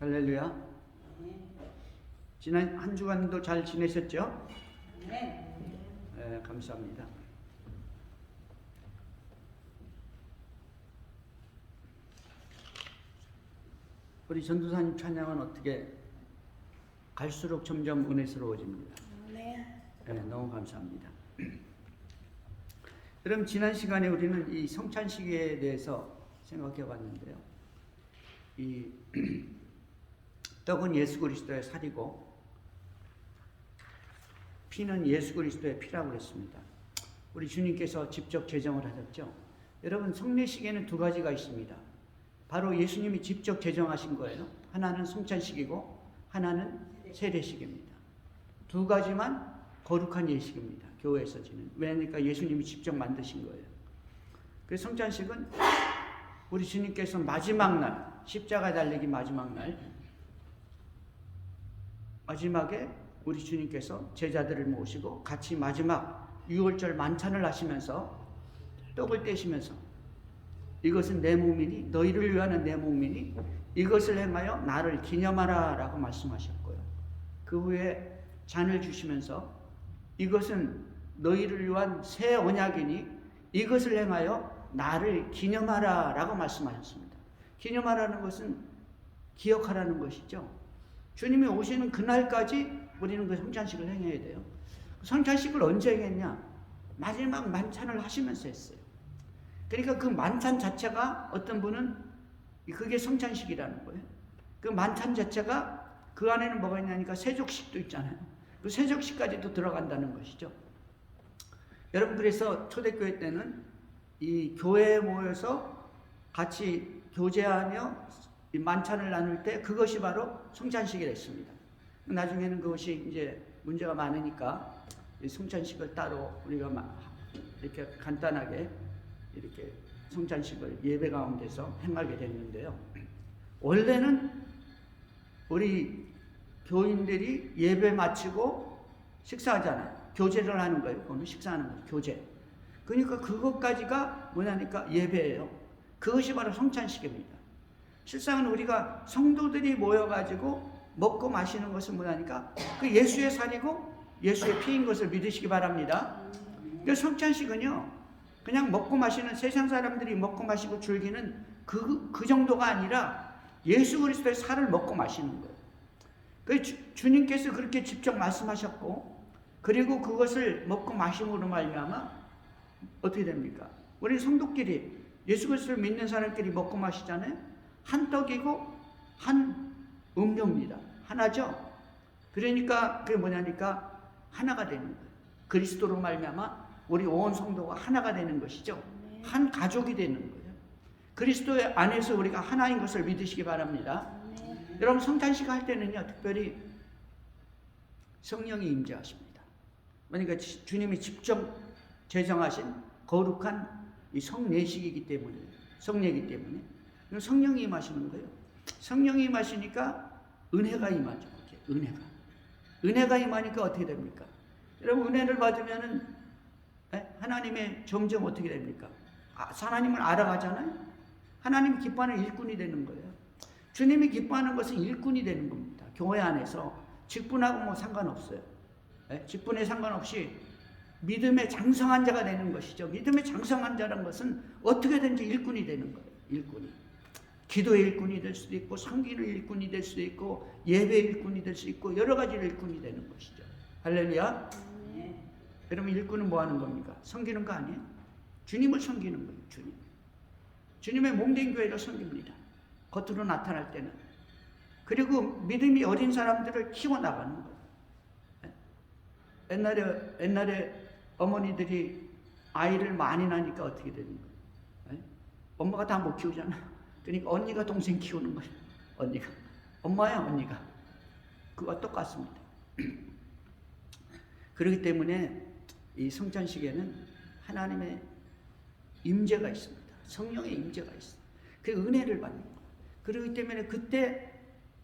할렐루야. 지난 한 주간도 잘 지내셨죠? 네. 네, 감사합니다. 우리 전도사님 찬양은 어떻게 갈수록 점점 은혜스러워집니다. 네. 네, 너무 감사합니다. 그럼 지난 시간에 우리는 이 성찬식에 대해서 생각해 봤는데요. 이 떡은 예수 그리스도의 살이고 피는 예수 그리스도의 피라고 그랬습니다. 우리 주님께서 직접 제정을 하셨죠. 여러분, 성례식에는 두 가지가 있습니다. 바로 예수님이 직접 제정하신 거예요. 하나는 성찬식이고 하나는 세례식입니다. 두 가지만 거룩한 예식입니다. 교회에서 지는. 왜냐니까 예수님이 직접 만드신 거예요. 그래서 성찬식은 우리 주님께서 마지막 날, 십자가 달리기 마지막 날, 마지막에 우리 주님께서 제자들을 모시고 같이 마지막 유월절 만찬을 하시면서 떡을 떼시면서 이것은 내 몸이니 너희를 위하는 내 몸이니 이것을 행하여 나를 기념하라 라고 말씀하셨고요. 그 후에 잔을 주시면서 이것은 너희를 위한 새 언약이니 이것을 행하여 나를 기념하라 라고 말씀하셨습니다. 기념하라는 것은 기억하라는 것이죠. 주님이 오시는 그날까지 우리는 그 성찬식을 행해야 돼요. 성찬식을 언제 행했냐? 마지막 만찬을 하시면서 했어요. 그러니까 그 만찬 자체가 어떤 분은 그게 성찬식이라는 거예요. 그 만찬 자체가 그 안에는 뭐가 있냐니까 세족식도 있잖아요. 그 세족식까지도 들어간다는 것이죠. 여러분, 그래서 초대교회 때는 이 교회에 모여서 같이 교제하며 이 만찬을 나눌 때 그것이 바로 성찬식이 됐습니다. 나중에는 그것이 이제 문제가 많으니까 이 성찬식을 따로 우리가 이렇게 간단하게 이렇게 성찬식을 예배 가운데서 행하게 됐는데요. 원래는 우리 교인들이 예배 마치고 식사하잖아요. 교제를 하는 거예요. 그거는 식사하는 거예요. 교제. 그러니까 그것까지가 뭐냐니까 예배예요. 그것이 바로 성찬식입니다. 실상은 우리가 성도들이 모여가지고 먹고 마시는 것은 뭐냐니까 그 예수의 살이고 예수의 피인 것을 믿으시기 바랍니다. 그 성찬식은요, 그냥 먹고 마시는 세상 사람들이 먹고 마시고 즐기는 그 정도가 아니라 예수 그리스도의 살을 먹고 마시는 거예요. 그 주님께서 그렇게 직접 말씀하셨고, 그리고 그것을 먹고 마심으로 말미암아 어떻게 됩니까? 우리 성도끼리 예수 그리스도를 믿는 사람끼리 먹고 마시잖아요. 한 떡이고 한 음료입니다. 하나죠. 그러니까 그게 뭐냐니까 하나가 되는 거예요. 그리스도로 말미암아 우리 온 성도가 하나가 되는 것이죠. 한 가족이 되는 거예요. 그리스도의 안에서 우리가 하나인 것을 믿으시기 바랍니다. 여러분, 성찬식 할 때는요, 특별히 성령이 임재하십니다. 그러니까 주님이 직접 제정하신 거룩한 이 성례식이기 때문에, 성례이기 때문에 성령이 임하시는 거예요. 성령이 임하시니까 은혜가 임하죠. 은혜가 임하니까 어떻게 됩니까? 여러분, 은혜를 받으면은 하나님의 점점 어떻게 됩니까? 하나님을 알아가잖아요. 하나님 기뻐하는 일꾼이 되는 거예요. 주님이 기뻐하는 것은 일꾼이 되는 겁니다. 교회 안에서 직분하고 뭐 상관없어요. 직분에 상관없이 믿음의 장성한 자가 되는 것이죠. 믿음의 장성한 자란 것은 어떻게든지 일꾼이 되는 거예요. 일꾼이. 기도의 일꾼이 될 수도 있고, 섬기는 일꾼이 될 수도 있고, 예배의 일꾼이 될 수 있고, 여러 가지 일꾼이 되는 것이죠. 할렐루야. 여러분, 일꾼은 뭐 하는 겁니까? 섬기는 거 아니에요? 주님을 섬기는 거예요. 주님의 몸된 교회를 섬깁니다. 겉으로 나타날 때는. 그리고 믿음이 어린 사람들을 키워나가는 거예요. 옛날에 어머니들이 아이를 많이 낳으니까 어떻게 되는 거예요? 엄마가 다 못 키우잖아요. 그러니까 언니가 동생 키우는 거예요. 언니가. 엄마야, 언니가. 그와 똑같습니다. 그렇기 때문에 이 성찬식에는 하나님의 임재가 있습니다. 성령의 임재가 있습니다. 그 은혜를 받는 거예요. 그렇기 때문에 그때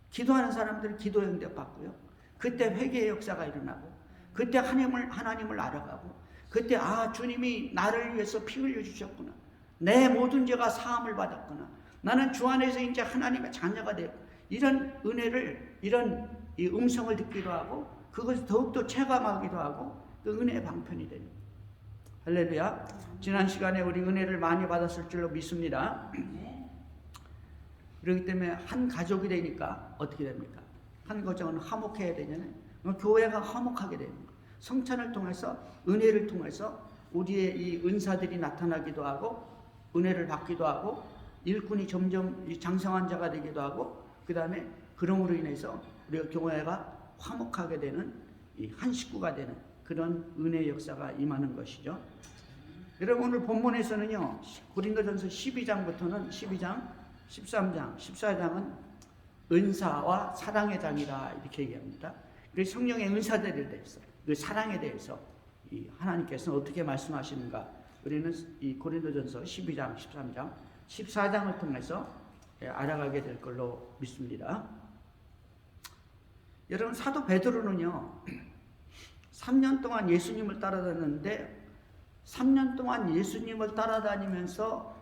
기도하는 사람들은 기도 응답 받고요. 그때 회개의 역사가 일어나고, 그때 하나님을 알아가고, 그때 주님이 나를 위해서 피 흘려 주셨구나. 내 모든 죄가 사함을 받았구나. 나는 주 안에서 이제 하나님의 자녀가 되고 이런 은혜를, 이런 이 음성을 듣기도 하고 그것을 더욱더 체감하기도 하고 그 은혜의 방편이 됩니다. 할렐루야. 지난 시간에 우리 은혜를 많이 받았을 줄로 믿습니다. 그렇기 때문에 한 가족이 되니까 어떻게 됩니까? 한 가정은 화목해야 되잖아요. 교회가 화목하게 됩니다. 성찬을 통해서, 은혜를 통해서 우리의 이 은사들이 나타나기도 하고 은혜를 받기도 하고 일꾼이 점점 장성한 자가 되기도 하고 그 다음에 그럼으로 인해서 우리가 교회가 화목하게 되는 이 한 식구가 되는 그런 은혜의 역사가 임하는 것이죠. 여러분 오늘 본문에서는요, 고린도전서 12장부터는 12장, 13장, 14장은 은사와 사랑의 장이라 이렇게 얘기합니다. 그 성령의 은사들에 대해서, 그 사랑에 대해서 이 하나님께서는 어떻게 말씀하시는가? 우리는 이 고린도전서 12장, 13장, 14장을 통해서 알아가게 될 걸로 믿습니다. 여러분 사도 베드로는요 3년 동안 예수님을 따라다녔는데 3년 동안 예수님을 따라다니면서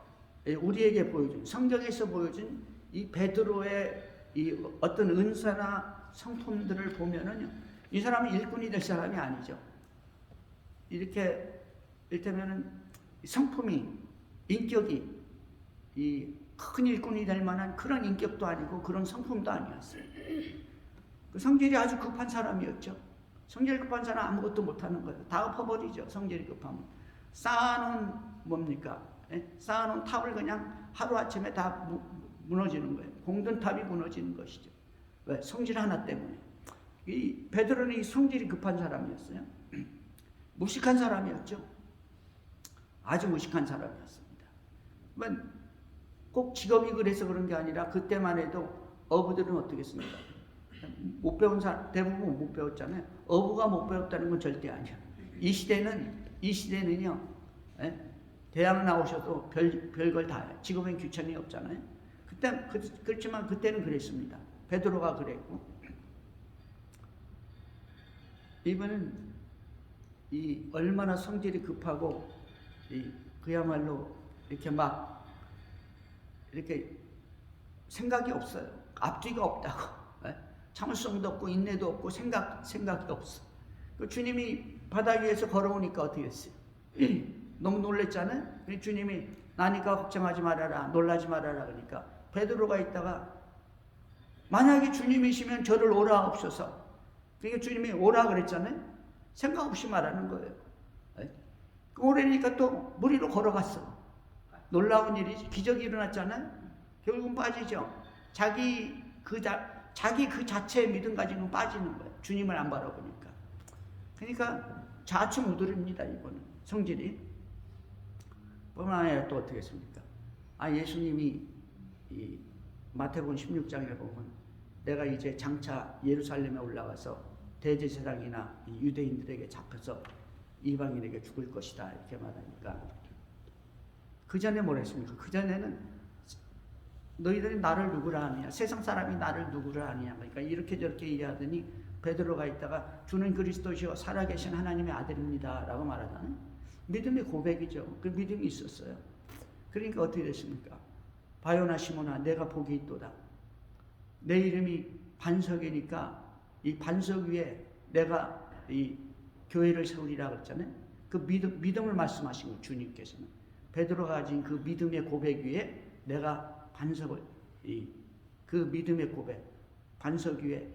우리에게 보여준, 성경에서 보여준 이 베드로의 이 어떤 은사나 성품들을 보면은요, 이 사람은 일꾼이 될 사람이 아니죠. 이렇게 이를테면은 성품이, 인격이 이 큰 일꾼이 될 만한 그런 인격도 아니고 그런 성품도 아니었어요. 그 성질이 아주 급한 사람이었죠. 성질 급한 사람 아무것도 못하는 거예요. 다 엎어버리죠. 성질이 급하면. 쌓아놓은 뭡니까? 쌓아놓은 탑을 그냥 하루아침에 다 무너지는 거예요. 공든 탑이 무너지는 것이죠. 왜? 성질 하나 때문에. 이 베드로는 이 성질이 급한 사람이었어요. 무식한 사람이었죠. 아주 무식한 사람이었습니다. 꼭 직업이 그래서 그런 게 아니라 그때만 해도 어부들은 어떻게 했습니까? 못 배운 사람 대부분 못 배웠잖아요. 어부가 못 배웠다는 건 절대 아니야. 이 시대는요. 대학 나오셔도 별걸 다 해요. 지금은 귀천이 없잖아요. 그렇지만 그때는 그랬습니다. 베드로가 그랬고 이분은 이 얼마나 성질이 급하고 그야말로 이렇게 막 이렇게 생각이 없어요. 앞뒤가 없다고. 참을성도 없고 인내도 없고 생각이 없어. 그 주님이 바다 위에서 걸어오니까 어떻게 했어요? 너무 놀랬잖아요. 주님이 나니까 걱정하지 말아라, 놀라지 말아라 그러니까 베드로가 있다가 만약에 주님이시면 저를 오라 없소서. 그러니까 주님이 오라 그랬잖아요. 생각 없이 말하는 거예요. 오래니까 또 물 위로 걸어갔어. 놀라운 일이지. 기적이 일어났잖아요. 결국은 빠지죠. 자기 그 자체의 믿음 가지고는 빠지는 거예요. 주님을 안 바라보니까. 그러니까 좌충우돌입니다. 이거는 성질이. 뿐만 아니라 또 어떻게 했습니까? 예수님이 이 마태복음 16장에 보면 내가 이제 장차 예루살렘에 올라가서 대제사장이나 유대인들에게 잡혀서 이방인에게 죽을 것이다 이렇게 말하니까 그 전에 뭘 했습니까? 그 전에는 너희들이 나를 누구라 하느냐, 세상 사람이 나를 누구라 하느냐, 그러니까 이렇게 저렇게 얘기하더니 베드로가 있다가 주는 그리스도시요 살아계신 하나님의 아들입니다라고 말하잖아요. 믿음의 고백이죠. 그 믿음이 있었어요. 그러니까 어떻게 됐습니까? 바요나 시몬아 내가 복이 있도다. 내 이름이 반석이니까 이 반석 위에 내가 이 교회를 세우리라 그랬잖아요. 그 믿음을 말씀하신 거예요. 주님께서는 베드로가 가진 그 믿음의 고백 위에 내가 반석을 그 믿음의 고백 반석 위에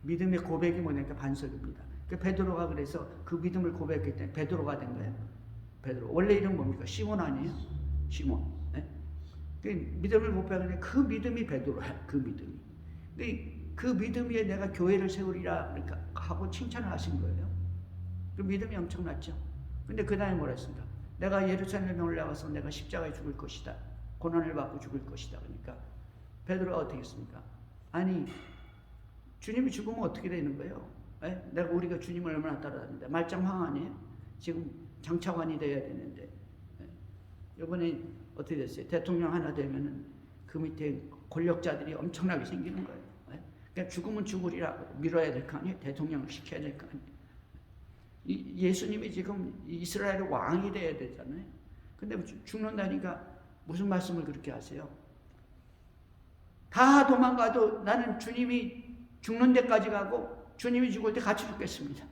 믿음의 고백이 뭐냐니까 반석입니다. 그 베드로가 그래서 그 믿음을 고백했기 때문에 베드로가 된 거예요. 베드로 원래 이름 뭡니까? 시몬 아니에요? 시몬. 그 믿음을 고백하는데 그 믿음이 베드로야. 그 믿음이. 그 믿음 위에 내가 교회를 세우리라 그러니까 하고 칭찬을 하신 거예요. 그 믿음이 엄청났죠. 근데 그 다음에 뭐라 했습니까? 내가 예루살렘에 올라가서 내가 십자가에 죽을 것이다. 고난을 받고 죽을 것이다. 그러니까 베드로가 어떻게 했습니까? 아니 주님이 죽으면 어떻게 되는 거예요? 내가 우리가 주님을 얼마나 따라다닌다. 말짱황 아니에요? 지금 장차관이 돼야 되는데 이번에 어떻게 됐어요? 대통령 하나 되면은 그 밑에 권력자들이 엄청나게 생기는 거예요. 그러니까 죽으면 죽으리라고 밀어야 될 거 아니에요? 대통령을 시켜야 될 거 아니에요? 예수님이 지금 이스라엘의 왕이 돼야 되잖아요. 근데 죽는다니까 무슨 말씀을 그렇게 하세요? 다 도망가도 나는 주님이 죽는 데까지 가고 주님이 죽을 때 같이 죽겠습니다.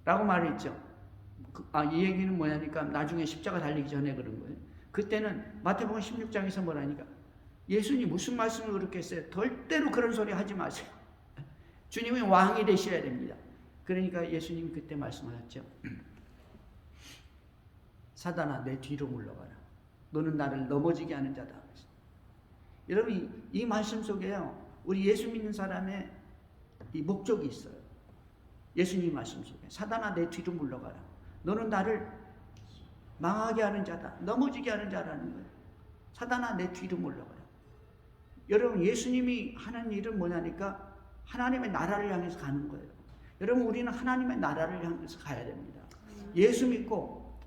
라고 말했죠. 이 얘기는 뭐냐니까 나중에 십자가 달리기 전에 그런 거예요. 그때는 마태복음 16장에서 뭐라니까 예수님 무슨 말씀을 그렇게 했어요? 절대로 그런 소리 하지 마세요. 주님이 왕이 되셔야 됩니다. 그러니까 예수님이 그때 말씀하셨죠. 사단아 내 뒤로 물러가라. 너는 나를 넘어지게 하는 자다. 여러분 이 말씀 속에요. 우리 예수 믿는 사람의 이 목적이 있어요. 예수님 말씀 속에 사단아 내 뒤로 물러가라. 너는 나를 망하게 하는 자다. 넘어지게 하는 자라는 거예요. 사단아 내 뒤로 물러가라. 여러분 예수님이 하는 일은 뭐냐니까 하나님의 나라를 향해서 가는 거예요. 여러분 우리는 하나님의 나라를 향해서 가야 됩니다. 예수 믿고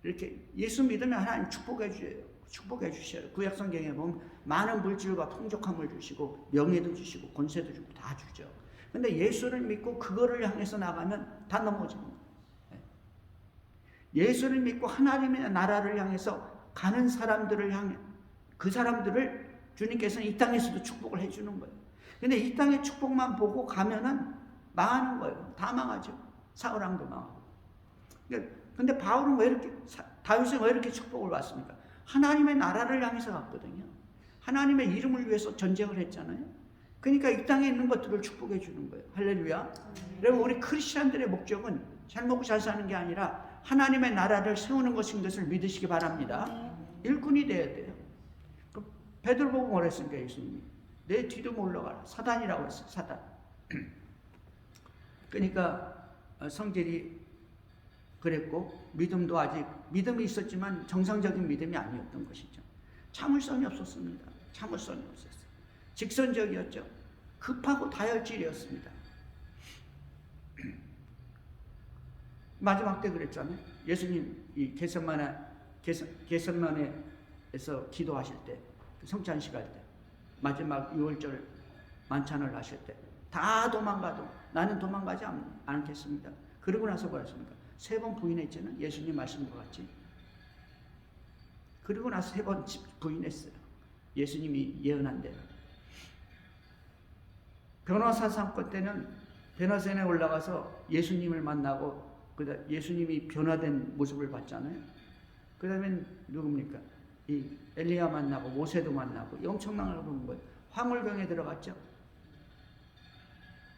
이렇게 예수 믿으면 하나님 축복해 주셔요. 구약 성경에 보면 많은 물질과 풍족함을 주시고 명예도 주시고 권세도 주고 다 주죠. 근데 예수를 믿고 그거를 향해서 나가면 다 넘어집니다. 예수를 믿고 하나님의 나라를 향해서 가는 사람들을 향해 그 사람들을 주님께서는 이 땅에서도 축복을 해주는 거예요. 근데 이 땅의 축복만 보고 가면은 망하는 거예요. 다 망하죠. 사울왕도 망하고. 근데 바울은 왜 이렇게 다윗은 왜 이렇게 축복을 받습니까? 하나님의 나라를 향해서 갔거든요. 하나님의 이름을 위해서 전쟁을 했잖아요. 그러니까 이 땅에 있는 것들을 축복해 주는 거예요. 할렐루야. 여러분 우리 크리스천들의 목적은 잘 먹고 잘 사는 게 아니라 하나님의 나라를 세우는 것인 것을 믿으시기 바랍니다. 일꾼이 돼야 돼요. 베드로 보고 뭐라 했습니까? 예수님이 내 뒤도 물러가라. 사단이라고 했어요. 사단. 그러니까 성질이 그랬고 믿음도 아직 믿음이 있었지만 정상적인 믿음이 아니었던 것이죠. 참을성이 없었습니다. 참을성이 없었어요. 직선적이었죠. 급하고 다혈질이었습니다. 마지막 때 그랬잖아요. 예수님 이 겟세마네에서 기도하실 때 성찬식 할 때 마지막 6월절 만찬을 하실 때 다 도망가도 나는 도망가지 않겠습니다. 그러고 나서 뭐였습니까? 3번 부인했잖아요. 예수님 말씀과 같이. 그리고 나서 3번 부인했어요. 예수님이 예언한 대로. 변호사 사건 때는 변호사에 올라가서 예수님을 만나고 예수님이 변화된 모습을 봤잖아요. 그 다음에 누굽니까? 이 엘리야 만나고 모세도 만나고 엄청난 걸 본 거예요. 화물병에 들어갔죠.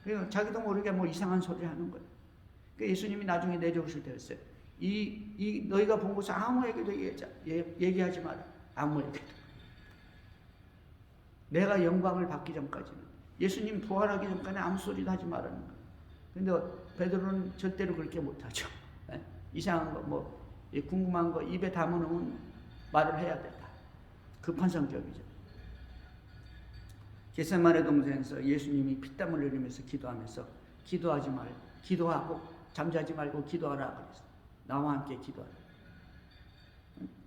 그리고 자기도 모르게 뭐 이상한 소리를 하는 거예요. 그러니까 예수님이 나중에 내려오실 때 했어요. 너희가 본 것을 아무에게도 얘기하지 마라. 아무에게도. 내가 영광을 받기 전까지는. 예수님 부활하기 전까지 아무 소리도 하지 말라는 거예요. 근데 베드로는 절대로 그렇게 못하죠. 이상한 거, 궁금한 거 입에 담아놓으면 말을 해야 된다. 급한 성격이죠. 겟세마네 동산에서 예수님이 피땀을 흘리면서 기도하면서 기도하고 잠자지 말고 기도하라 그랬어요. 나와 함께 기도하라.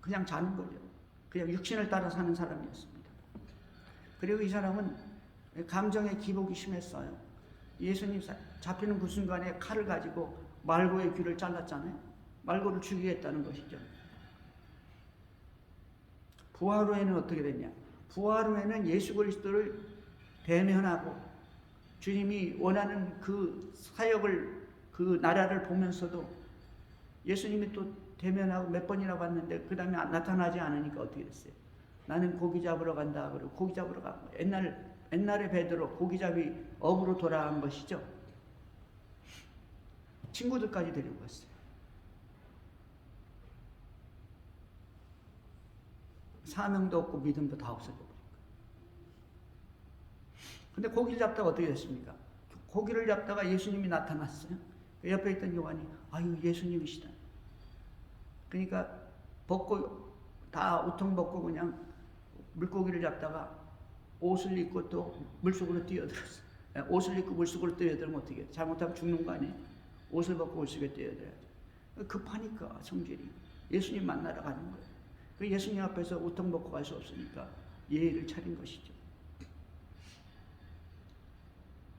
그냥 자는 거죠. 그냥 육신을 따라 사는 사람이었습니다. 그리고 이 사람은 감정에 기복이 심했어요. 예수님 잡히는 그 순간에 칼을 가지고 말고의 귀를 잘랐잖아요. 말고를 죽이겠다는 것이죠. 부활 후에는 어떻게 됐냐? 부활 후에는 예수 그리스도를 대면하고 주님이 원하는 그 사역을 그 나라를 보면서도 예수님이 또 대면하고 몇 번이나 봤는데 그 다음에 나타나지 않으니까 어떻게 됐어요? 나는 고기 잡으러 간다. 그러고 고기 잡으러 간 거예요. 옛날에 베드로 고기잡이 업으로 돌아간 것이죠. 친구들까지 데리고 갔어요. 사명도 없고 믿음도 다 없어져 버린 거예요. 근데 고기를 잡다가 어떻게 됐습니까? 고기를 잡다가 예수님이 나타났어요. 옆에 있던 요한이 아유 예수님이시다. 그러니까 다 우통 벗고 그냥 물고기를 잡다가 옷을 입고 또 물속으로 뛰어들었어요. 옷을 입고 물속으로 뛰어들면 어떻게 해요? 잘못하면 죽는 거 아니에요? 옷을 벗고 물속에 뛰어들어야죠. 급하니까 성질이 예수님 만나러 가는 거예요. 그 예수님 앞에서 우통 벗고 갈 수 없으니까 예의를 차린 것이죠.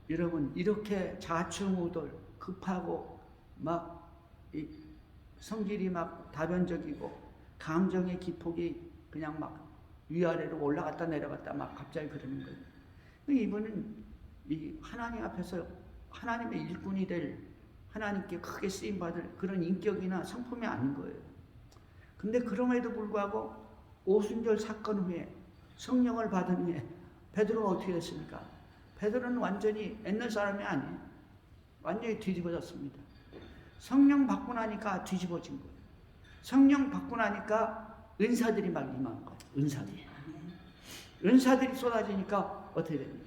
여러분 이렇게 좌충우돌 급하고 막 성질이 막 다변적이고 감정의 기폭이 그냥 막 위아래로 올라갔다 내려갔다 막 갑자기 그러는 거예요. 이분은 이 하나님 앞에서 하나님의 일꾼이 될, 하나님께 크게 쓰임 받을 그런 인격이나 성품이 아닌 거예요. 근데 그럼에도 불구하고 오순절 사건 후에 성령을 받은 후에 베드로가 어떻게 됐습니까? 베드로는 완전히 옛날 사람이 아니에요. 완전히 뒤집어졌습니다. 성령 받고 나니까 뒤집어진 거예요. 성령 받고 나니까 은사들이 막 임한 거예요. 은사들이 쏟아지니까 어떻게 됩니까?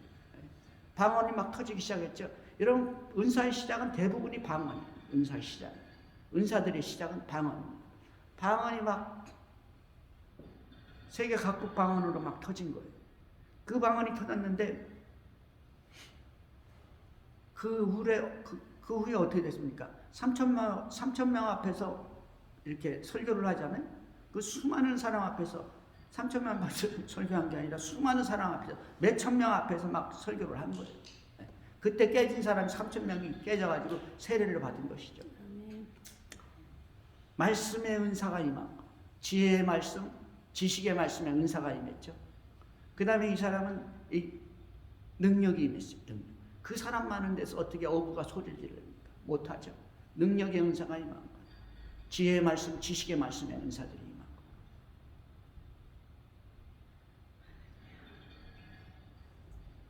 방언이 막 터지기 시작했죠. 여러분, 은사의 시작은 대부분이 방언이에요. 은사의 시작. 은사들의 시작은 방언입니다. 방언이 막 세계 각국 방언으로 막 터진 거예요. 그 방언이 터졌는데 그 후에 어떻게 됐습니까? 3,000명 앞에서 이렇게 설교를 하잖아요. 그 수많은 사람 앞에서 3,000명 앞에서 설교한 게 아니라 수많은 사람 앞에서 몇천 명 앞에서 막 설교를 한 거예요. 그때 깨진 사람이 3,000명이 깨져가지고 세례를 받은 것이죠. 말씀의 은사가 임한 거. 지혜의 말씀, 지식의 말씀에 은사가 임했죠. 그 다음에 이 사람은 이 능력이 임했습니다. 그 사람 많은 데서 어떻게 어부가 소리를 지릅니까? 못하죠. 능력의 은사가 임한 거. 지혜의 말씀, 지식의 말씀에 은사들이 임한 거.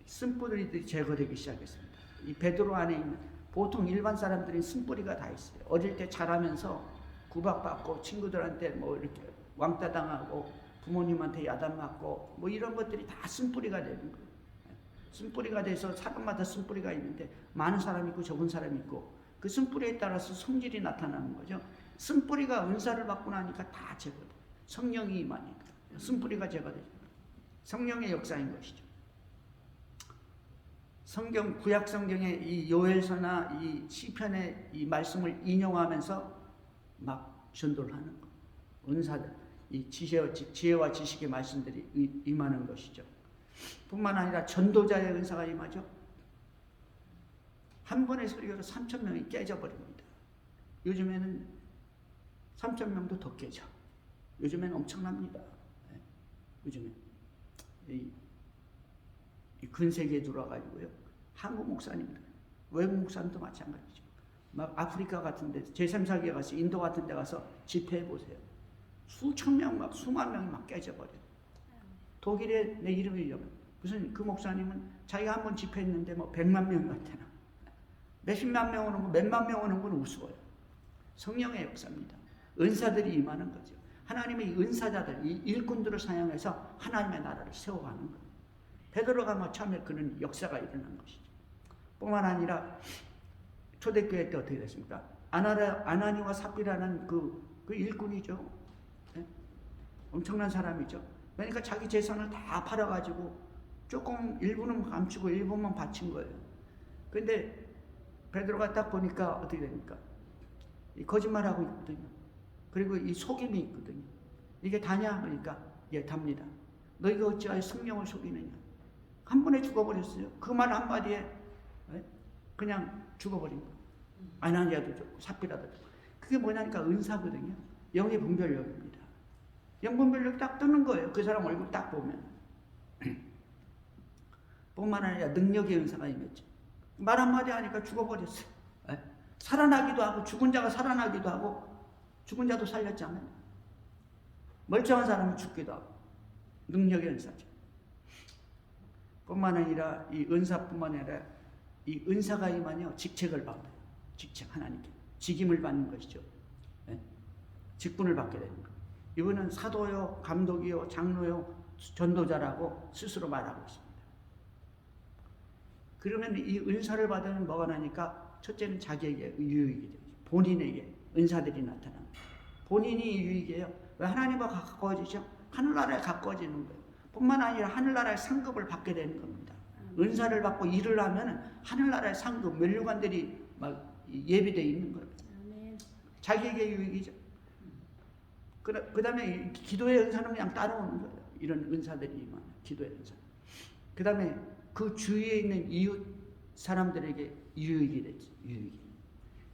쓴뿌리들이 제거되기 시작했습니다. 이 베드로 안에 있는 보통 일반 사람들은 쓴뿌리가 다 있어요. 어릴 때 자라면서 구박받고 친구들한테 뭐 이렇게 왕따 당하고 부모님한테 야단 맞고 뭐 이런 것들이 다 쓴뿌리가 되는 거예요. 쓴뿌리가 돼서 사람마다 쓴뿌리가 있는데 많은 사람이 있고 적은 사람이 있고 그 쓴뿌리에 따라서 성질이 나타나는 거죠. 쓴뿌리가 은사를 받고 나니까 다 제거돼요. 성령이 임하니까 쓴뿌리가 제거되죠. 성령의 역사인 것이죠. 성경, 구약 성경의 이 요엘서나 이 시편의 이 말씀을 인용하면서 막 전도를 하는 거. 은사들, 이 지혜와 지식의 말씀들이 임하는 것이죠. 뿐만 아니라 전도자의 은사가 임하죠. 한 번의 설교로 3,000명이 깨져버립니다. 요즘에는 3,000명도 더 깨져. 요즘에는 엄청납니다. 요즘에 이 근세기에 들어와가지고요. 한국 목사님들, 외국 목사님도 마찬가지죠. 막 아프리카 같은 데, 제3세계에 가서 인도 같은 데 가서 집회해 보세요. 수천 명, 막 수만 명이 막 깨져버려요. 독일에 내 이름이 이름. 무슨 그 목사님은 자기가 한 번 집회했는데 뭐 100만 명이 왔대나. 몇십만 명 오는 거, 몇만 명 오는 건 우스워요. 성령의 역사입니다. 은사들이 임하는 거죠. 하나님의 은사자들, 이 일꾼들을 사용해서 하나님의 나라를 세워가는 거예요. 베드로가 뭐 처음에 그런 역사가 일어난 것이죠. 뿐만 아니라 초대교회 때 어떻게 됐습니까? 아나니와 삽비라는 그 일꾼이죠. 네? 엄청난 사람이죠. 그러니까 자기 재산을 다 팔아가지고 조금 일부는 감추고 일부만 바친 거예요. 근데 베드로가 딱 보니까 어떻게 됩니까? 이 거짓말하고 있거든요. 그리고 이 속임이 있거든요. 이게 다냐? 그러니까 예, 답니다. 너희가 어찌하여 성령을 속이느냐? 한 번에 죽어버렸어요. 그 말 한마디에 그냥 죽어버린 거예요. 아나니아도 죽고 삽비라도 죽고. 그게 뭐냐니까 은사거든요. 영의 분별력입니다. 영 분별력 딱 뜨는 거예요. 그 사람 얼굴 딱 보면. 뿐만 아니라 능력의 은사가 임했죠. 말 한마디 하니까 죽어버렸어요. 살아나기도 하고 죽은 자가 살아나기도 하고 죽은 자도 살렸잖아요. 멀쩡한 사람은 죽기도 하고 능력의 은사죠. 뿐만 아니라 이 은사뿐만 아니라 이 은사가 임하며 직책을 받아요. 직책 하나님께 직임을 받는 것이죠. 직분을 받게 되는 거예요. 이분은 사도요, 감독이요, 장로요, 전도자라고 스스로 말하고 있습니다. 그러면 이 은사를 받으면 뭐가 나니까 첫째는 자기에게 유익이 되죠. 본인에게 은사들이 나타납니다. 본인이 유익이에요. 왜 하나님과 가까워지죠? 하늘나라에 가까워지는 거예요. 뿐만 아니라 하늘나라의 상급을 받게 되는 겁니다. 은사를 받고 일을 하면 하늘나라의 상급, 면류관들이 막 예비되어 있는 거예요. 자기에게 유익이죠. 그 다음에 기도의 은사는 그냥 따라오는 거예요. 이런 은사들이 임하는 기도의 은사. 그 다음에 그 주위에 있는 이웃 사람들에게 유익이 되죠. 유익이.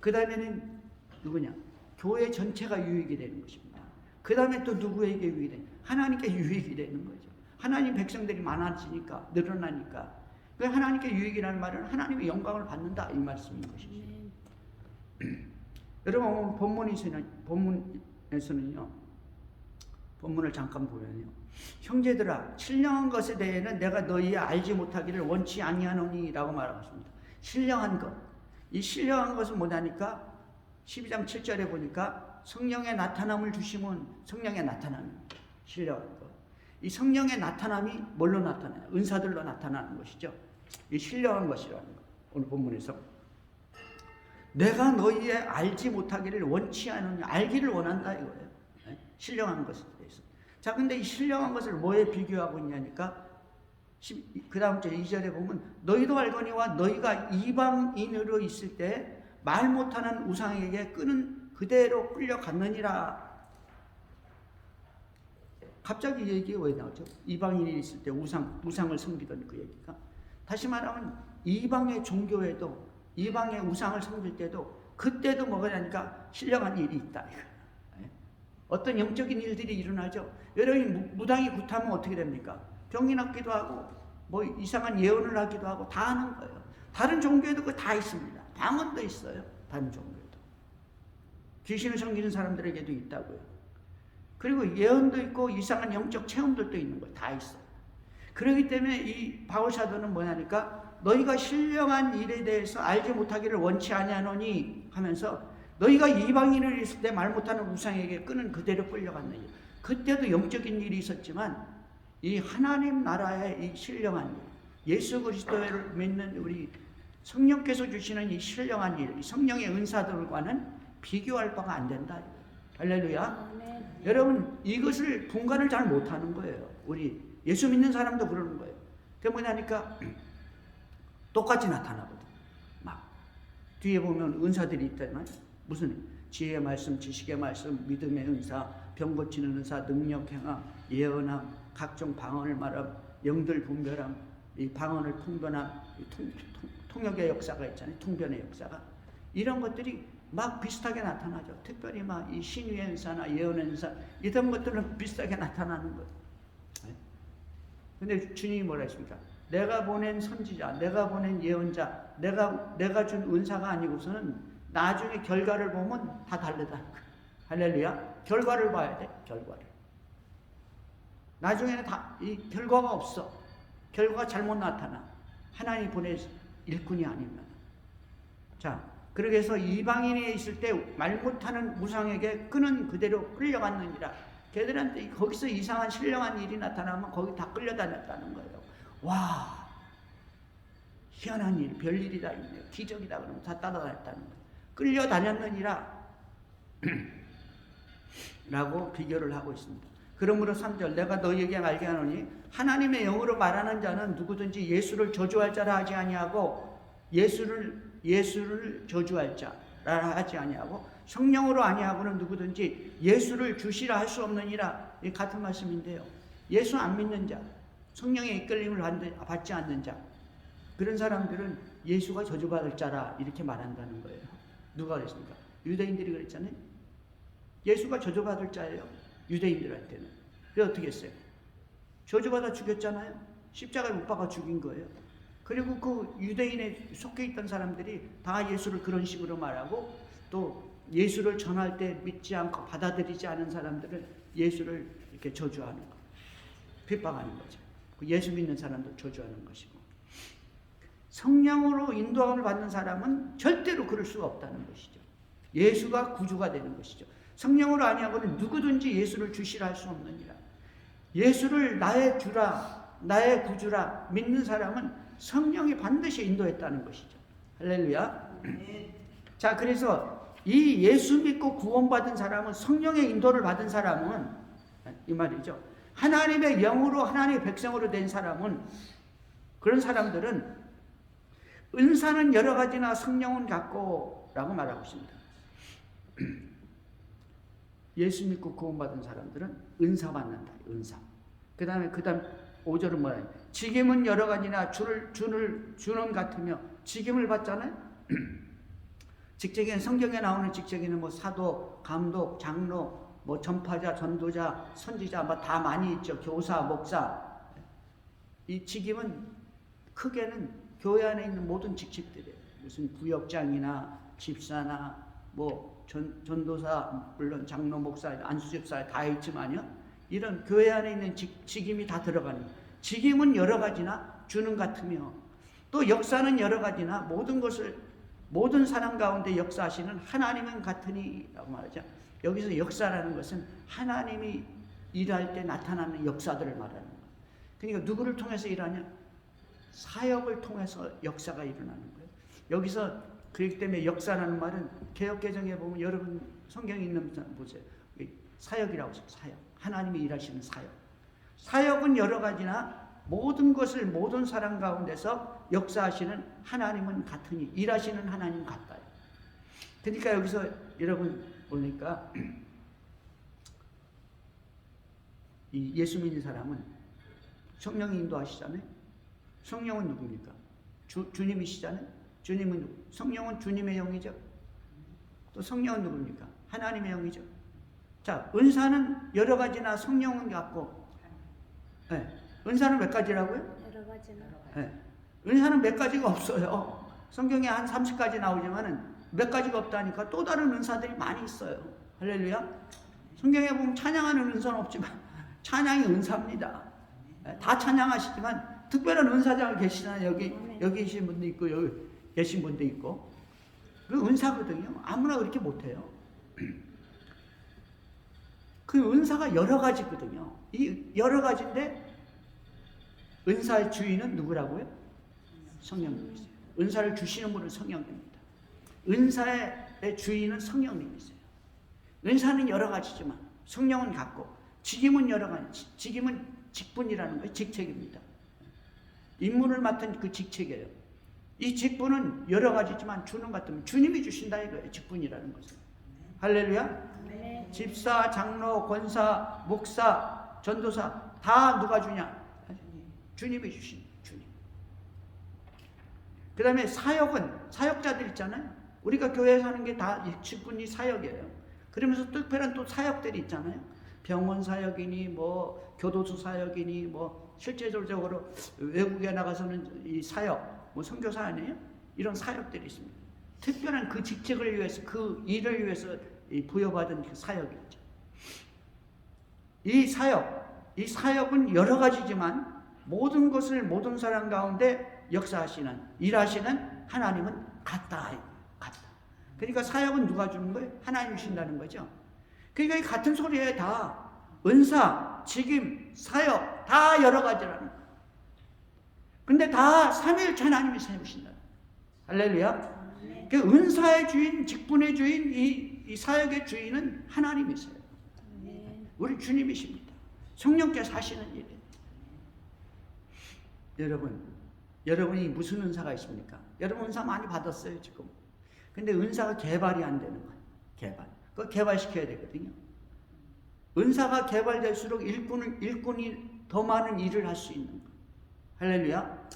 그 다음에는 누구냐? 교회 전체가 유익이 되는 것입니다. 그 다음에 또 누구에게 유익이 되냐? 하나님께 유익이 되는 거죠. 하나님 백성들이 많아지니까, 늘어나니까. 그 하나님께 유익이라는 말은 하나님의 영광을 받는다 이 말씀인 것이죠. 여러분 오늘 본문에서는요. 본문을 잠깐 보면요. 형제들아 신령한 것에 대해는 내가 너희의 알지 못하기를 원치 아니하노니라고 말하고 있습니다. 신령한 것. 이 신령한 것은 뭐냐니까 12장 7절에 보니까 성령의 나타남을 주시면 성령의 나타남. 신령한 것. 이 성령의 나타남이 뭘로 나타나요? 은사들로 나타나는 것이죠. 이 신령한 것이라는 것. 오늘 본문에서 내가 너희의 알지 못하기를 원치 않으니 알기를 원한다 이거예요. 신령한 것에 대해서. 자, 근데 이 신령한 것을 뭐에 비교하고 있냐니까 그 다음 절 2절에 보면 너희도 알거니와 너희가 이방인으로 있을 때 말 못하는 우상에게 끄는 그대로 끌려갔느니라. 갑자기 이 얘기가 왜 나오죠? 이방인이 있을 때 우상을 섬기던 그 얘기가. 다시 말하면 이방의 종교에도 이방의 우상을 섬길 때도 그때도 뭐가 되니까 신령한 일이 있다. 어떤 영적인 일들이 일어나죠. 여러분이 무당이 굿하면 어떻게 됩니까? 병이 낫기도 하고 뭐 이상한 예언을 하기도 하고 다 하는 거예요. 다른 종교에도 그거 다 있습니다. 방언도 있어요. 다른 종교에도. 귀신을 섬기는 사람들에게도 있다고요. 그리고 예언도 있고 이상한 영적 체험들도 있는 거예요. 다 있어요. 그렇기 때문에 이 바울 사도는 뭐냐니까 너희가 신령한 일에 대해서 알지 못하기를 원치 아니하노니 하면서 너희가 이방인을 있을 때 말 못하는 우상에게 끄는 그대로 끌려갔느니. 그때도 영적인 일이 있었지만 이 하나님 나라의 이 신령한 일, 예수 그리스도를 믿는 우리 성령께서 주시는 이 신령한 일, 이 성령의 은사들과는 비교할 바가 안 된다. 할렐루야. 여러분 이것을 분간을 잘 못하는 거예요. 우리 예수 믿는 사람도 그러는 거예요. 그게 뭐냐니까 똑같이 나타나거든. 막 뒤에 보면 은사들이 있다면 무슨 지혜의 말씀, 지식의 말씀, 믿음의 은사, 병 고치는 은사, 능력 행함, 예언함, 각종 방언을 말함, 영들 분별함, 이 방언을 통변함, 통역의 역사가 있잖아요. 통변의 역사가. 이런 것들이 막 비슷하게 나타나죠. 특별히 막 이 신유의 은사나 예언의 은사 이런 것들은 비슷하게 나타나는 거예요. 근데 주님이 뭐라 했습니까? 내가 보낸 선지자, 내가 보낸 예언자, 내가 준 은사가 아니고서는 나중에 결과를 보면 다 다르다는 거예요. 할렐루야. 결과를 봐야 돼. 결과를. 나중에는 다 이 결과가 없어. 결과가 잘못 나타나. 하나님이 보낸 일꾼이 아니면. 자, 그렇게 해서 이방인이 있을 때 말 못하는 우상에게 끄는 그대로 끌려갔느니라. 걔들한테 거기서 이상한 신령한 일이 나타나면 거기 다 끌려다녔다는 거예요. 와, 희한한 일, 별일이다, 기적이다 그러면 다 따라다녔다는 거예요. 끌려다녔느니라 라고 비교를 하고 있습니다. 그러므로 3절 내가 너희에게 알게 하노니 하나님의 영으로 말하는 자는 누구든지 예수를 저주할 자라 하지 아니하고 예수를 저주할 자라 하지 아니하고 성령으로 아니하고는 누구든지 예수를 주시라 할 수 없느니라. 이 같은 말씀인데요. 예수 안 믿는 자, 성령의 이끌림을 받지 않는 자, 그런 사람들은 예수가 저주받을 자라 이렇게 말한다는 거예요. 누가 그랬습니까? 유대인들이 그랬잖아요. 예수가 저주받을 자예요. 유대인들한테는. 그래서 어떻게 했어요? 저주받아 죽였잖아요. 십자가에 못 박아 죽인 거예요. 그리고 그 유대인에 속해 있던 사람들이 다 예수를 그런 식으로 말하고 또 예수를 전할 때 믿지 않고 받아들이지 않은 사람들을 예수를 이렇게 저주하는 거, 핍박하는 거죠. 예수 믿는 사람도 저주하는 것이고, 성령으로 인도함을 받는 사람은 절대로 그럴 수가 없다는 것이죠. 예수가 구주가 되는 것이죠. 성령으로 아니하고는 누구든지 예수를 주시라 할 수 없느니라. 예수를 나의 주라, 나의 구주라 믿는 사람은 성령이 반드시 인도했다는 것이죠. 할렐루야. 자, 그래서 이 예수 믿고 구원받은 사람은, 성령의 인도를 받은 사람은, 이 말이죠. 하나님의 영으로 하나님의 백성으로 된 사람은, 그런 사람들은 은사는 여러 가지나 성령은 같고 라고 말하고 있습니다. 예수 믿고 구원받은 사람들은 은사 받는다. 은사. 그 다음 5절은 뭐예요? 직임은 여러 가지나 주는 같으며, 직임을 받잖아요. 직책에는, 성경에 나오는 직책에는 뭐 사도, 감독, 장로, 뭐 전파자, 전도자, 선지자 뭐 다 많이 있죠. 교사, 목사. 이 직임은 크게는 교회 안에 있는 모든 직책들이에요. 무슨 부역장이나 집사나 뭐 전도사, 물론 장로, 목사, 안수집사 다 있지만요. 이런 교회 안에 있는 직임이 다 들어가는 거예요. 직임은 여러 가지나 주는 같으며 또 역사는 여러 가지나 모든 것을 모든 사람 가운데 역사하시는 하나님은 같으니라고 말하죠. 여기서 역사라는 것은 하나님이 일할 때 나타나는 역사들을 말하는 거예요. 그러니까 누구를 통해서 일하냐? 사역을 통해서 역사가 일어나는 거예요. 여기서 그렇기 때문에 역사라는 말은 개역개정에 보면 여러분 성경에 있는 보세요. 사역이라고 해서 사역. 하나님이 일하시는 사역. 사역은 여러 가지나 모든 것을 모든 사람 가운데서 역사하시는 하나님은 같으니 일하시는 하나님 같다. 그러니까 여기서 여러분 보니까 이 예수 믿는 사람은 성령이 인도하시잖아요. 성령은 누굽니까? 주님이시잖아요. 주님은 누구? 성령은 주님의 영이죠. 또 성령은 누굽니까? 하나님의 영이죠. 자, 은사는 여러 가지나 성령은 같고, 네. 은사는 몇 가지라고요? 여러 가지나. 네. 은사는 몇 가지가 없어요. 성경에 한 30가지 나오지만은 몇 가지가 없다니까 또 다른 은사들이 많이 있어요. 할렐루야. 성경에 보면 찬양하는 은사는 없지만 찬양이 은사입니다. 네. 다 찬양하시지만 특별한 은사자가 계시잖아요. 여기 계신 분도 있고 여기 계신 분도 있고 그 은사거든요. 아무나 그렇게 못해요. 그 은사가 여러 가지거든요. 이 여러 가지인데 은사의 주인은 누구라고요? 성령님이세요. 은사를 주시는 분은 성령님입니다. 은사의 주인은 성령님이세요. 은사는 여러 가지지만 성령은 같고 직임은 여러 가지. 직임은 직분이라는 거예요. 직책입니다. 임무를 맡은 그 직책이에요. 이 직분은 여러 가지지만 주는 것 같으면 주님이 주신다 이거예요. 직분이라는 것은. 할렐루야. 네. 집사, 장로, 권사, 목사, 전도사 다 누가 주냐? 주님이 주신 주님. 그 다음에 사역은 사역자들 있잖아요. 우리가 교회에서 하는 게 다 직분이 사역이에요. 그러면서 특별한 또 사역들이 있잖아요. 병원 사역이니 뭐 교도소 사역이니 뭐 실제적으로 외국에 나가서는 이 사역 뭐 선교사 아니에요? 이런 사역들이 있습니다. 특별한 그 직책을 위해서 그 일을 위해서 부여받은 그 사역이 있죠. 이 사역은 여러 가지지만 모든 것을 모든 사람 가운데 역사하시는 일하시는 하나님은 같다. 그러니까 사역은 누가 주는 거예요? 하나님이 주신다는 거죠. 그러니까 이 같은 소리에 다 은사, 직임, 사역 다 여러 가지라는 거예요. 근데 다 삼위일체 하나님이 세우신다. 할렐루야. 그 은사의 주인, 직분의 주인, 이 사역의 주인은 하나님이세요. 우리 주님이십니다. 성령께서 하시는 일이에요. 여러분이 무슨 은사가 있습니까? 여러분 은사 많이 받았어요 지금. 근데 은사가 개발이 안 되는 거예요. 그거 개발시켜야 되거든요. 은사가 개발될수록 일꾼이 더 많은 일을 할 수 있는 거예요. 할렐루야.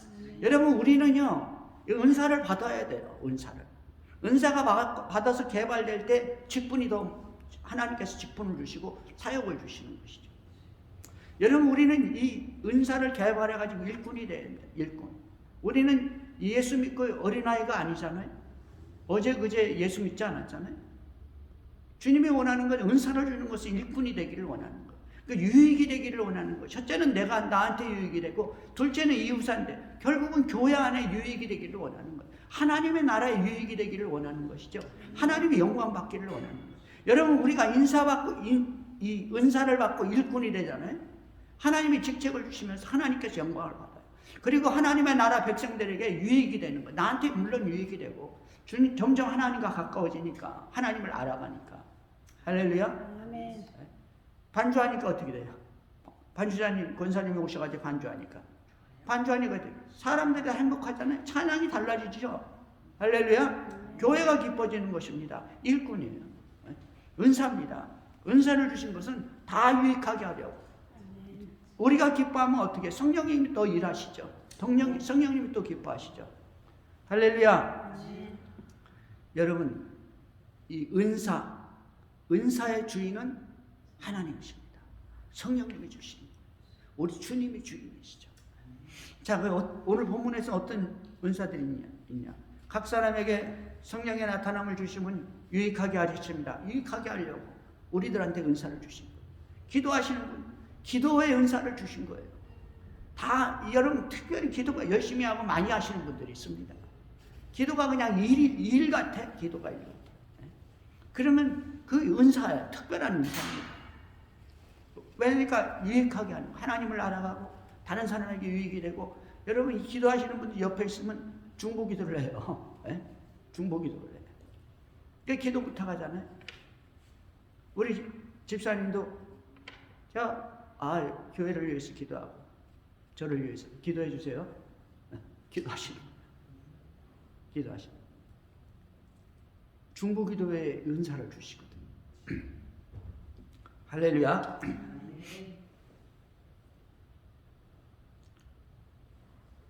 여러분 우리는요 은사를 받아야 돼요. 은사가 받아서 개발될 때 직분이 더 하나님께서 직분을 주시고 사역을 주시는 것이죠. 여러분 우리는 이 은사를 개발해가지고 일꾼이 돼야 됩니다. 일꾼. 우리는 예수 믿고 어린아이가 아니잖아요. 어제 그제 예수 믿지 않았잖아요. 주님이 원하는 건 은사를 주는 것은 일꾼이 되기를 원하는 거예요. 그러니까 유익이 되기를 원하는 거예요. 첫째는 내가 나한테 유익이 되고 둘째는 이웃한테 결국은 교회 안에 유익이 되기를 원하는 거예요. 하나님의 나라에 유익이 되기를 원하는 것이죠. 하나님이 영광 받기를 원하는 거예요. 여러분 우리가 인사받고 이 은사를 받고 일꾼이 되잖아요. 하나님이 직책을 주시면서 하나님께서 영광을 받아요. 그리고 하나님의 나라 백성들에게 유익이 되는 거예요. 나한테 물론 유익이 되고 주님 점점 하나님과 가까워지니까 하나님을 알아가니까. 할렐루야. 아멘. 반주하니까 어떻게 돼요? 반주자님, 권사님이 오셔가지고 반주하니까 사람들이 다 행복하잖아요. 찬양이 달라지죠. 할렐루야. 교회가 기뻐지는 것입니다. 일꾼이에요. 은사입니다. 은사를 주신 것은 다 유익하게 하려고. 우리가 기뻐하면 어떻게? 성령님이 또 일하시죠. 성령님이 또 기뻐하시죠. 할렐루야. 여러분 이 은사의 주인은 하나님이십니다. 성령님이 주신 우리 주님이 주인이시죠. 자, 오늘 본문에서 어떤 은사들이 있냐? 각 사람에게 성령의 나타남을 주시면 유익하게 하십니다. 유익하게 하려고 우리들한테 은사를 주신 거예요. 기도하시는 분, 기도의 은사를 주신 거예요. 다 여러분 특별히 기도가 열심히 하고 많이 하시는 분들이 있습니다. 기도가 그냥 일 같아. 기도가 일 같아. 그러면 그 은사예요. 특별한 은사입니다. 왜니까 유익하게 하는 거예요. 하나님을 알아가고 다른 사람에게 유익이 되고, 여러분 기도하시는 분들 옆에 있으면 중보기도를 해요. 네? 중보기도를 해요. 그 기도 부탁하잖아요. 우리 집사님도 교회를 위해서 기도하고 저를 위해서 기도해 주세요. 네? 기도하시는 중보기도의 은사를 주시거든요. 할렐루야.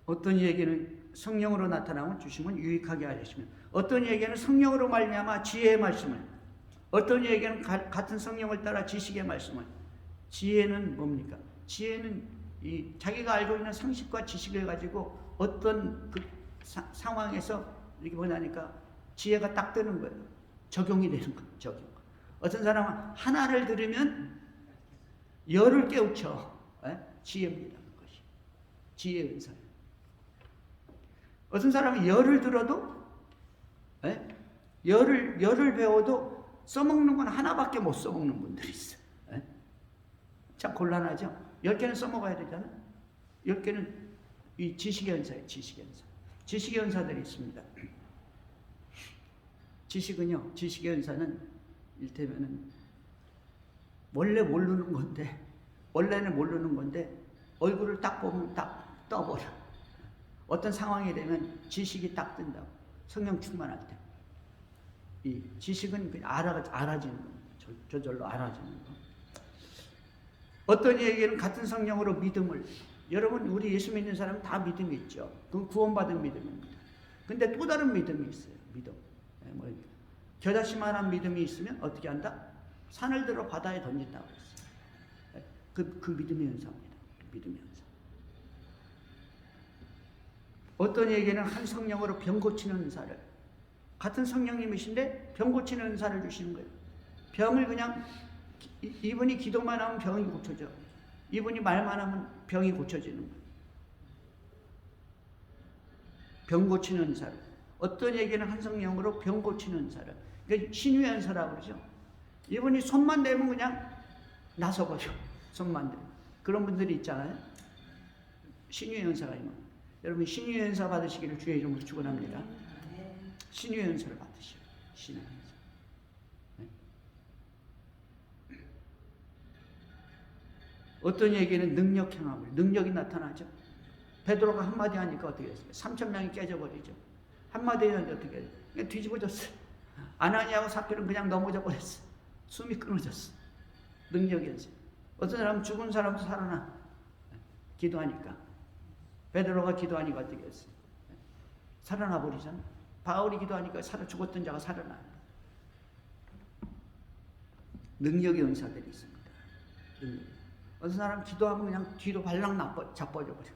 어떤 이에게는 성령으로 나타나면 주시면 유익하게 하시면, 어떤 이에게는 성령으로 말미암아 지혜의 말씀을, 어떤 이에게는 같은 성령을 따라 지식의 말씀을. 지혜는 뭡니까? 지혜는 이 자기가 알고 있는 상식과 지식을 가지고 어떤 그 상황에서 이렇게 뭐냐니까 지혜가 딱 뜨는 거예요. 적용이 되는 거예요. 적용. 어떤 사람은 하나를 들으면 열을 깨우쳐. 지혜입니다. 그것이 지혜의 은사예요. 어떤 사람은 열을 들어도, 열을 배워도 써먹는 건 하나밖에 못 써먹는 분들이 있어요. 참 곤란하죠? 10개는 써먹어야 되잖아요. 10개는 이 지식의 은사예요. 지식의 은사. 지식의 은사들이 있습니다. 지식은요, 지식의 은사는 일테면은 원래는 모르는 건데 얼굴을 딱 보면 딱 떠버려. 어떤 상황이 되면 지식이 딱 뜬다고. 성령 충만할 때. 이 지식은 그냥 알아지는 거. 저절로 알아지는 거. 어떤 이에게는 같은 성령으로 믿음을. 여러분, 우리 예수 믿는 사람은 다 믿음이 있죠. 그건 구원받은 믿음입니다. 근데 또 다른 믿음이 있어요. 믿음. 겨자씨만한 믿음이 있으면 어떻게 한다? 산을 들어 바다에 던진다고 했어요. 그 믿음의 은사입니다. 믿음의 은사. 어떤 이에게는 한 성령으로 병 고치는 은사를, 같은 성령님이신데 병 고치는 은사를 주시는 거예요. 병을 그냥 이분이 기도만 하면 병이 고쳐져. 이분이 말만 하면 병이 고쳐지는 거예요. 병 고치는 은사를. 어떤 이에게는 한 성령으로 병 고치는 은사를. 그러니까 신유의 은사라고 그러죠. 이분이 손만 대면 그냥 나서버려. 손만 대면. 그런 분들이 있잖아요. 신유의 은사가 있는. 여러분 신유의 은사 받으시기를 주의 이름으로 축원합니다. 신유의 은사를 받으시오. 신유의 은사. 어떤 얘기는 능력 행함을, 능력이 나타나죠. 베드로가 한마디 하니까 어떻게 됐어요? 3,000명이 깨져버리죠. 한마디 했는데 어떻게 해요? 그냥 뒤집어졌어요. 아나니아하고 삽비는 그냥 넘어져 버렸어. 숨이 끊어졌어. 능력이 있어요. 어떤 사람은 죽은 사람도 살아나. 기도하니까. 베드로가 기도하니까 어떻게 했어요? 살아나 버리잖아. 바울이 기도하니까 죽었던 자가 살아나. 능력의 은사들이 있습니다. 어떤 사람 기도하면 그냥 뒤로 발랑 자빠져 버려.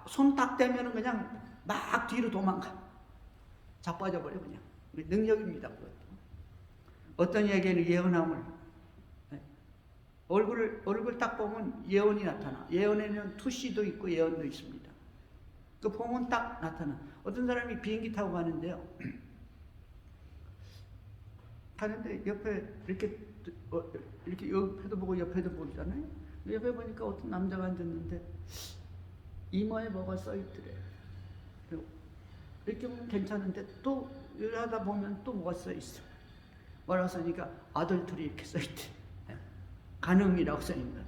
손 딱 대면은 그냥 막 뒤로 도망가. 자빠져 버려 그냥. 능력입니다. 그것도. 어떤 이에게는 예언함을. 얼굴을 딱 보면 예언이 나타나. 예언에는 투시도 있고 예언도 있습니다. 그 보면 딱 나타나. 어떤 사람이 비행기 타고 가는데요. 가는데 옆에 이렇게 옆에도 보고 옆에도 보잖아요. 옆에 보니까 어떤 남자가 앉았는데 이마에 뭐가 써 있더래. 이렇게 보면 괜찮은데 또 이러다 보면 또 뭐가 써 있어. 뭐라고 써니까 아덜터리 이렇게 써 있대. 간음이라고 써 있는 거야.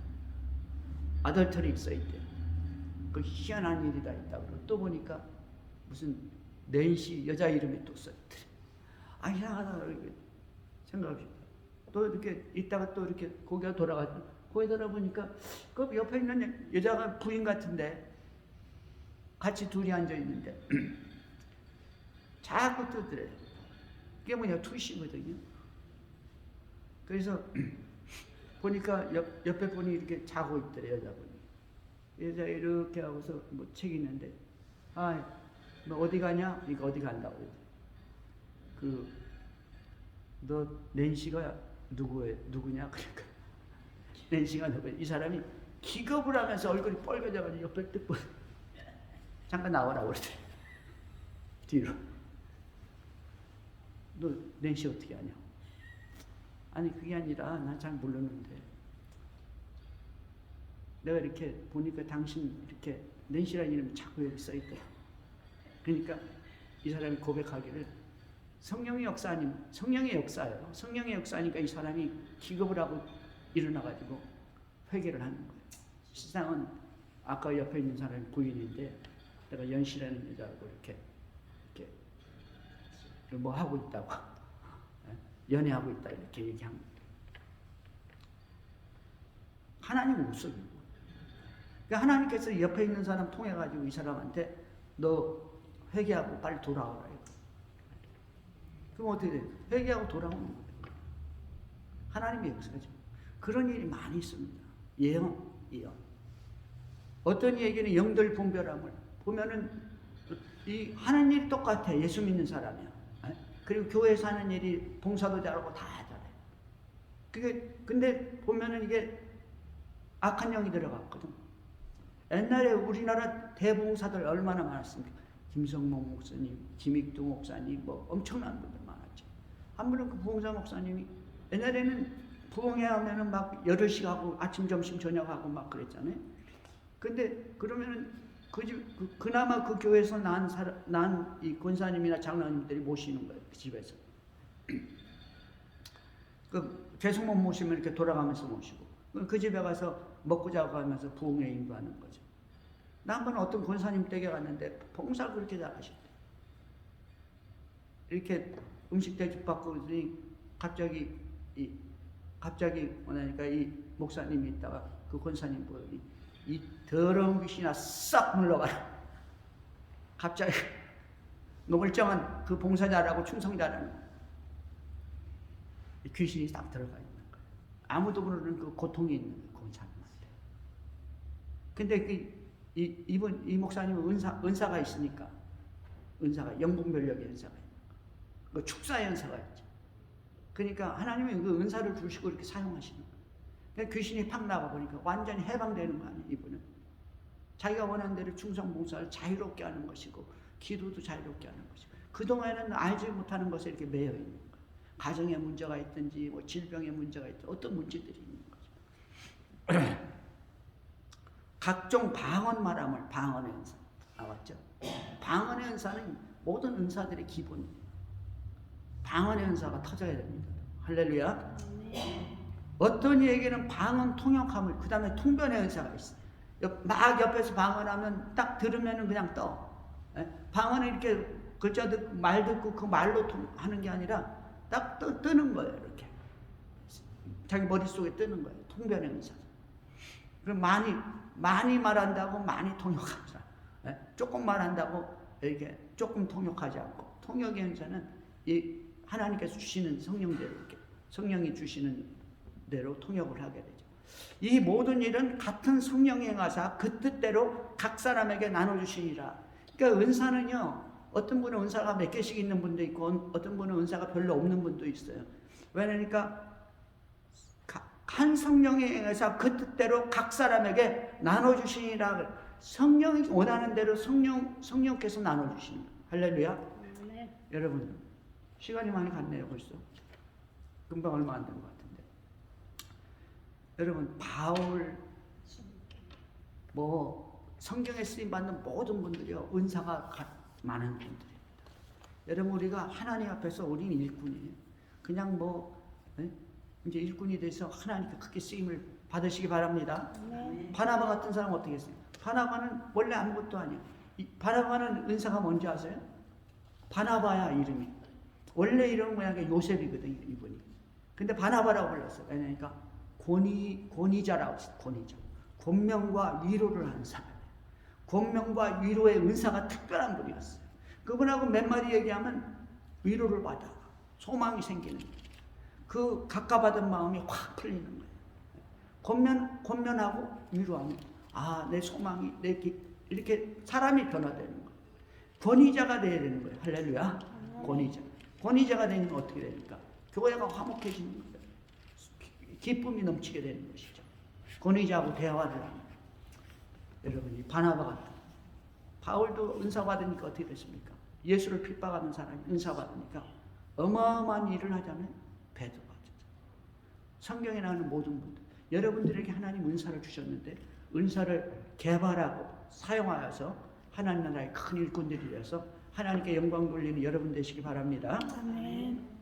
아덜터리 써 있대. 그 희한한 일이 다 있다고. 또 보니까 무슨 낸시 여자 이름이 또 써 있더래. 이상하다 이렇게 생각합시다. 또 이렇게 있다가 또 이렇게 고개가 돌아가죠. 고개 돌아보니까 그 옆에 있는 여자가 부인 같은데 같이 둘이 앉아 있는데 자꾸 뜨더래. 그게 뭐냐, 투시거든요. 그래서 보니까 옆에 분이 이렇게 자고 있더래, 여자분이. 여자 이렇게 하고서 뭐 책 있는데, 아, 너 어디 가냐? 이거 어디 간다고. 너 낸시가 누구냐? 그러니까 낸시가 누구야? 이 사람이 기겁을 하면서 얼굴이 빨개져가지고 옆에 뜯고 잠깐 나오라고 그러더래. 뒤로. 너 낸시 어떻게 하냐? 아니 그게 아니라 난 잘 모르는데 내가 이렇게 보니까 당신 이렇게 낸시라는 이름이 자꾸 여기 써있더라. 그러니까 이 사람이 고백하기를 성령의 역사 아니면 성령의 역사예요. 성령의 역사니까 이 사람이 기겁을 하고 일어나가지고 회개를 하는 거예요. 시상은 아까 옆에 있는 사람이 부인인데 내가 연시라는 여자하고 이렇게 뭐 하고 있다고 연애하고 있다 이렇게 얘기한 거예요. 하나님은 못 속이는 거예요. 그러니까 하나님께서 옆에 있는 사람 통해 가지고 이 사람한테 너 회개하고 빨리 돌아오라. 그럼 어떻게 돼? 회개하고 돌아오는 거예요. 하나님의 역사죠. 그런 일이 많이 있습니다. 예언. 어떤 얘기는 영들 분별함을 보면은 이 하는 일이 똑같아. 예수 믿는 사람이야. 그리고 교회에서 하는 일이 봉사도 잘하고 다 잘해. 그게 근데 보면은 이게 악한 영이 들어갔거든. 옛날에 우리나라 대봉사들 얼마나 많았습니까? 김성모 목사님, 김익두 목사님, 뭐 엄청난 분들 많았죠. 한 분은 그 부흥사 목사님이 옛날에는 부흥회 하면은 막 8시 하고 아침, 점심, 저녁 하고 막 그랬잖아요. 근데 그러면은 그나마 그 교회에서 난 이 권사님이나 장로님들이 모시는 거예요. 그 집에서. 계속 못 모시면 이렇게 돌아가면서 모시고. 그 집에 가서 먹고 자고 하면서 부흥회 인도하는 거죠. 나 한 번 어떤 권사님 댁에 갔는데 봉사를 그렇게 잘하셨대. 이렇게 음식 대접 받고 그러더니 갑자기 뭐냐니까 이 목사님이 있다가 그 권사님 보더니 이 더러운 귀신아 싹 물러가라. 갑자기 멀쩡한 그 봉사 잘하고 충성 잘하는 귀신이 딱 들어가 있는 거예요. 아무도 모르는 그 고통이 있는 거예요. 권사님한테. 근데 이 목사님은 은사가 있으니까 영국 면력의 은사가 있는 거예요. 그 축사의 은사가 있죠. 그러니까 하나님이 그 은사를 주시고 이렇게 사용하시는 거예요. 그러니까 귀신이 팍 나가보니까 완전히 해방되는 거 아니에요. 이분은 자기가 원하는 대로 충성 봉사를 자유롭게 하는 것이고 기도도 자유롭게 하는 것이고 그동안에는 알지 못하는 것에 이렇게 매여 있는 거예요. 가정에 문제가 있든지 뭐 질병에 문제가 있든지 어떤 문제들이 있는 거죠. 각종 방언 말함을 방언의 은사 나왔죠. 방언의 은사는 모든 은사들의 기본이에요. 방언의 은사가 터져야 됩니다. 할렐루야. 어떤 얘기는 방언 통역함을 그 다음에 통변의 은사가 있어요. 막 옆에서 방언하면 딱 들으면 그냥 떠. 방언을 이렇게 글자 듣고 말 듣고 그 말로 하는 게 아니라 딱 뜨는 거예요. 이렇게 자기 머릿속에 뜨는 거예요. 통변의 은사. 그럼 많이 말한다고 많이 통역하지 않아. 조금 말한다고 이렇게 조금 통역하지 않고 통역의 은사는 이 하나님께서 주시는 성령대로 이렇게 성령이 주시는 대로 통역을 하게 되죠. 이 모든 일은 같은 성령이 행하사 그 뜻대로 각 사람에게 나눠주시니라. 그러니까 은사는요. 어떤 분은 은사가 몇 개씩 있는 분도 있고 어떤 분은 은사가 별로 없는 분도 있어요. 왜냐니까 한 성령이 행하사 그 뜻대로 각 사람에게 나눠주시니라. 성령이 원하는 대로 성령께서 나눠주시는 거예요. 할렐루야. 네. 여러분 시간이 많이 갔네요. 벌써 금방 얼마 안 된 것 같은데. 여러분 바울 뭐 성경에 쓰임받는 모든 분들이요 은사가 많은 분들입니다. 여러분 우리가 하나님 앞에서 우리는 일꾼이에요. 그냥 뭐 이제 일꾼이 돼서 하나님께 크게 쓰임을 받으시기 바랍니다. 네. 바나바 같은 사람 어떻게 했어요? 바나바는 원래 아무것도 아니에요. 바나바는 은사가 뭔지 아세요? 바나바야 이름이. 원래 이름은 뭐냐 요셉이거든요. 이분이. 근데 바나바라고 불렀어요. 왜냐니까 권위자라고 했어요. 권위자. 권명과 위로를 하는 사람이에요. 권명과 위로의 은사가 특별한 분이었어요. 그분하고 몇 마디 얘기하면 위로를 받아. 소망이 생기는 거예요. 그 각가받은 마음이 확 풀리는 거예요. 권면하고 위로하면 아, 내 소망이 이렇게 사람이 변화되는 거예요. 권위자가 돼야 되는 거예요. 할렐루야. 권위자가 되면 어떻게 됩니까? 교회가 화목해지는 거예요. 기쁨이 넘치게 되는 것이죠. 권위자하고 대화를 하는 거예요. 여러분이 바나바 같은 바울도 은사 받으니까 어떻게 됐습니까? 예수를 핍박하는 사람이 은사 받으니까 어마어마한 일을 하자면 배도 받죠. 성경에 나오는 모든 분들, 여러분들에게 하나님 은사를 주셨는데 은사를 개발하고 사용하여서 하나님 나라의 큰 일꾼들이 되어서 하나님께 영광 돌리는 여러분 되시기 바랍니다. 아멘.